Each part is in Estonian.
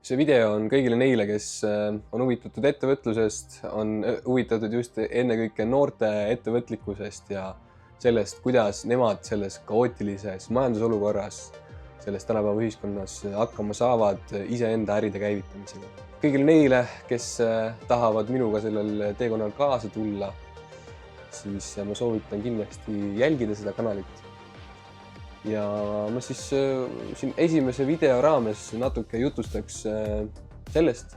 See video on kõigile neile, kes on huvitatud ettevõtlusest, on huvitatud just ennekõike noorte ettevõtlikkusest ja sellest, kuidas nemad selles kaootilises majandusolukorras, selles tänapäeva ühiskonnas hakkama saavad iseenda äride käivitamisega. Kõigile neile, kes tahavad minuga sellel teekonnal kaasa tulla, siis ma soovitan kindlasti jälgida seda kanalit. Ja ma siis siin esimese video raames natuke jutustaks sellest,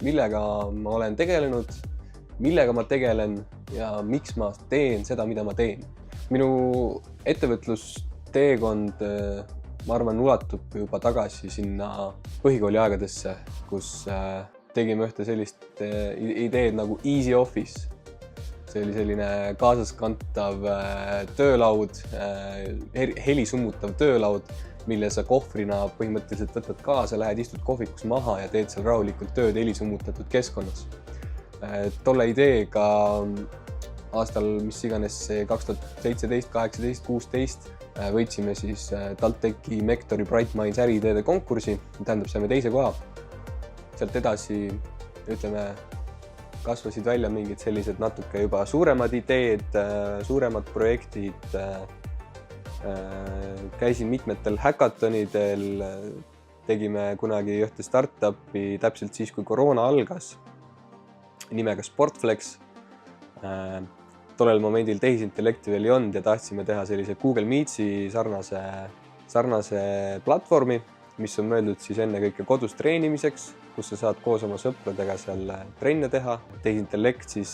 millega ma olen tegelenud, millega ma tegelen ja miks ma teen seda, mida ma teen. Minu ettevõtlusteekond, ma arvan, ulatub juba tagasi sinna põhikooli aegadesse, kus tegime ühte sellist ideed nagu Easy Office. See oli selline kaasaskantav töölaud, helisummutav töölaud, mille sa kohvrina põhimõtteliselt võtad kaasa, lähed istud kohvikus maha ja teed seal rahulikult tööd helisummutatud keskkonnas. Tolle ideega aastal, mis iganes 2017, 18, 16 võitsime siis TalTechi Mektori Bright Minds äriideede konkursi, tähendab, saime teise koha. Sealt edasi, ütleme, kasvasid välja mingid sellised natuke juba suuremad ideed, suuremad projektid. Käisin mitmetel häkatonidel, tegime kunagi ühte startupi täpselt siis, kui koroona algas, nimega Sportflex. Tollel momendil tehisintellekti veel ei olnud ja tahtsime teha sellise Google Meetsi sarnase platvormi, mis on mõeldud siis ennekõike kodus treenimiseks, kus sa saad koos oma sõpradega seal trenne teha. Tehisintellekt siis,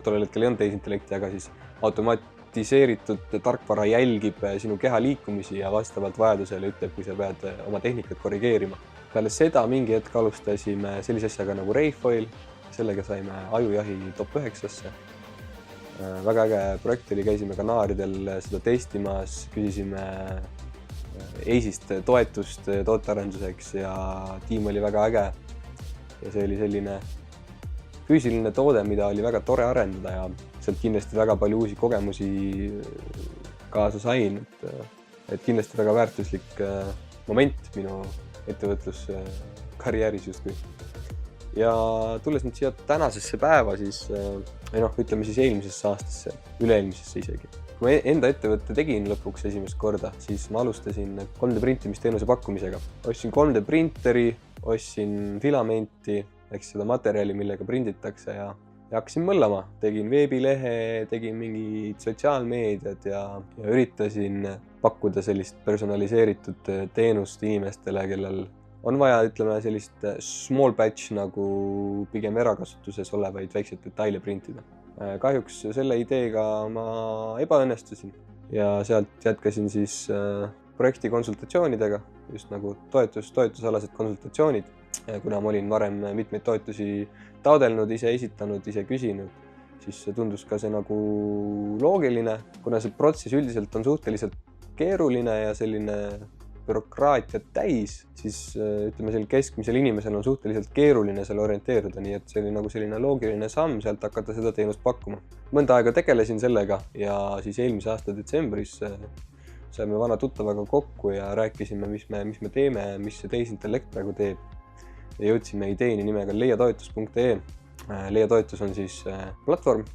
tollel hetkel ei olnud tehisintellekti, aga siis automatiseeritud tarkvara jälgib sinu keha liikumisi ja vastavalt vajadusele ütleb, kui sa pead oma tehnikat korrigeerima. Peale seda mingi hetk alustasime sellise asjaga nagu Rayfoil, sellega saime ajujahi top 9-sse. Väga äge projekt oli, käisime Kanaaridel seda testimas, küsisime Eisist toetust tootearenduseks ja tiim oli väga äge. Ja see oli selline füüsiline toode, mida oli väga tore arendada ja sealt kindlasti väga palju uusi kogemusi kaasa sain. Et kindlasti väga väärtuslik moment minu ettevõtluskarjääris justkui. Ja tulles nüüd siia tänasesse päeva, siis, ütleme siis eelmisesse aastasse, üle-eelmisesse isegi. Kui ma enda ettevõtte tegin lõpuks esimest korda, siis ma alustasin 3D printimisteenuse pakkumisega. Ostsin 3D printeri, ostsin filamenti, ehk seda materjali, millega prinditakse ja hakkasin mõllama. Tegin veebilehe, tegin mingid sotsiaalmeediad ja üritasin pakkuda sellist personaliseeritud teenust inimestele, kellel on vaja, ütleme, sellist small batch nagu pigem erakasutuses olevaid väikseid detaile printida. Kahjuks selle ideega ma ebaõnnestusin ja sealt jätkasin siis projekti konsultatsioonidega, just nagu toetusalased konsultatsioonid. Kuna ma olin varem mitmeid toetusi taodelnud, ise esitanud, ise küsinud, siis tundus ka see nagu loogiline, kuna see protsess üldiselt on suhteliselt keeruline ja selline bürokraatiat täis, siis ütleme, keskmisel inimesel on suhteliselt keeruline seal orienteeruda, nii et see oli nagu selline loogiline samm sealt hakata seda teenust pakkuma. Mõnda aega tegelesin sellega ja siis eelmise aasta detsembris saime vana tuttavaga kokku ja rääkisime, mis me teeme, mis see tehisintellekt praegu teeb. Ja jõudsime ideeni nimega leiatoetus.ee. Leiatoetus on siis platvorm,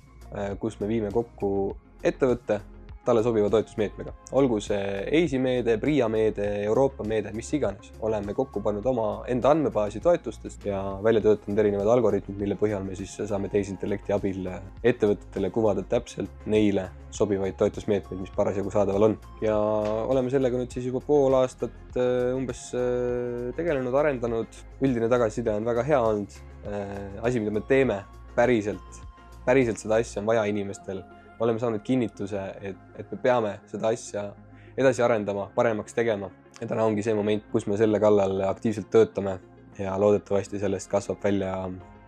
kus me viime kokku ettevõtte talle sobiva toetusmeetmega. Olgu see EISi meede, PRIA meede, Euroopa meede, mis iganes. Oleme kokku pannud oma enda andmebaasi toetustest ja välja töötanud erinevad algoritmid, mille põhjal me siis saame tehisintellekti abil ettevõtetele kuvada täpselt neile sobivaid toetusmeetmeid, mis parasjagu saadaval on. Ja oleme sellega nüüd siis juba pool aastat umbes tegelenud, arendanud. Üldine tagasiside on väga hea olnud. Asi, mida me teeme päriselt seda asja on vaja inimestel. Oleme saanud kinnituse, et me peame seda asja edasi arendama, paremaks tegema. Ja täna ongi see moment, kus me selle kallal aktiivselt töötame ja loodetavasti sellest kasvab välja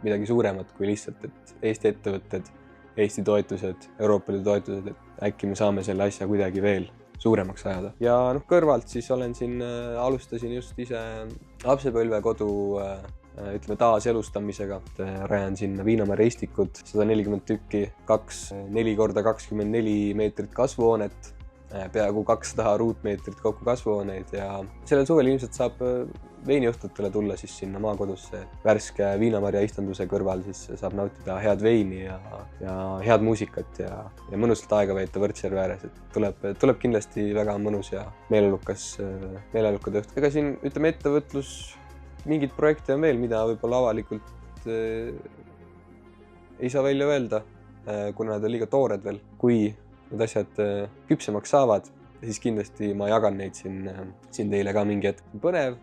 midagi suuremat kui lihtsalt, et Eesti ettevõtted, Eesti toetused, Euroopa Liidu toetused, et äkki me saame selle asja kuidagi veel suuremaks ajada. Ja kõrvalt siis alustasin just ise lapsepõlvekodu ütleme taaselustamisega. Rajan sinna Viinamäe Reistikud, 140 tükki, 4x24 meetrit kasvuhoonet, peaaegu 200 ruutmeetrit kokku kasvuhooneid ja sellel suvel ilmselt saab veiniõhtutele tulla siis sinna maakodusse. Värske viinamarja istanduse kõrval siis saab nautida head veini ja head muusikat ja mõnusalt aega veeta Võrtsjärve ääres. Tuleb kindlasti väga mõnus ja meelelukad õhtud. Ega siin, ütleme, ettevõtlus, mingid projekte on veel, mida võib-olla avalikult ei saa välja öelda, kuna nad on liiga toored veel. Kui need asjad küpsemaks saavad, siis kindlasti ma jagan neid siin teile ka mingi hetk. Põnev,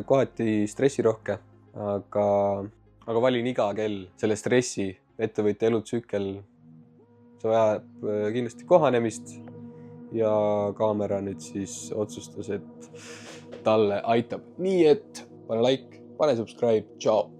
kohati stressirohke, aga valin iga kell selle stressi, ettevõtja elutsükkel. See vajab kindlasti kohanemist ja kaamera nüüd siis otsustas, et talle aitab. Nii et pane like, pane subscribe, tšau!